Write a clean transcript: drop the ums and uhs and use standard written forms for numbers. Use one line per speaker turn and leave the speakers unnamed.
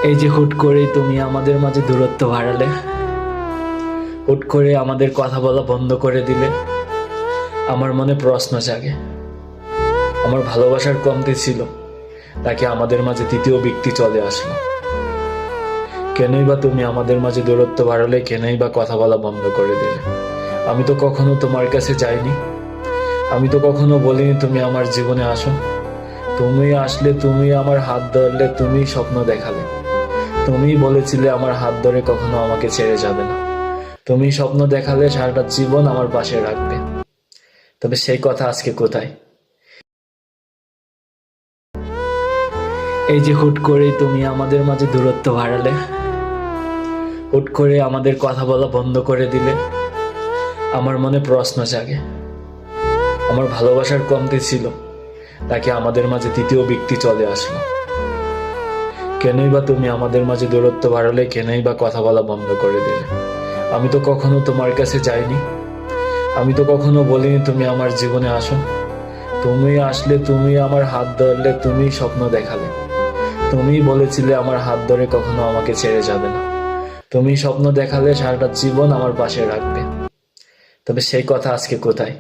এই যে হুট করেই তুমি আমাদের মাঝে দূরত্ব বাড়ালে, হুট করে আমাদের কথা বলা বন্ধ করে দিলে, আমার মনে প্রশ্ন জাগে। আমার ভালোবাসার কমতি ছিল, তাকে আমাদের মাঝে তৃতীয় ব্যক্তি চলে আসলো। কেনই বা তুমি আমাদের মাঝে দূরত্ব বাড়ালে, কেনই বা কথা বলা বন্ধ করে দিলে? আমি তো কখনো তোমার কাছে যাইনি, আমি তো কখনো বলিনি তুমি আমার জীবনে আসো। তুমি আসলে, তুমি আমার হাত ধরলে, তুমি স্বপ্ন দেখালে, তুমি বলেছিলে আমার হাত ধরে কখনো আমাকে ছেড়ে যাবে না। তুমি স্বপ্ন দেখালে সারাটা জীবন আমার পাশে রাখবে। তবে সেই কথা আজকে কোথায়? এই যে হুট করেই তুমি আমাদের মাঝে দূরত্ব বাড়ালে, হুট করে আমাদের কথা বলা বন্ধ করে দিলে, আমার মনে প্রশ্ন জাগে। আমার ভালোবাসার কমতি ছিল, তাকে আমাদের মাঝে তৃতীয় ব্যক্তি চলে আসলো। কেনই বা তুমি আমাদের মাঝে দূরত্ব বাড়ালে, কেনই বা কথা বলা বন্ধ করে দিলে? আমি তো কখনো তোমার কাছে যাইনি, আমি তো কখনো বলিনি তুমি আমার জীবনে আসো। তুমি আসলে, তুমি আমার হাত ধরলে, তুমি স্বপ্ন দেখালে, তুমি বলেছিলে আমার হাত ধরে কখনো আমাকে ছেড়ে যাবে না। তুমি স্বপ্ন দেখালে সারাটা জীবন আমার পাশে রাখবে। তবে সেই কথা আজকে কোথায়?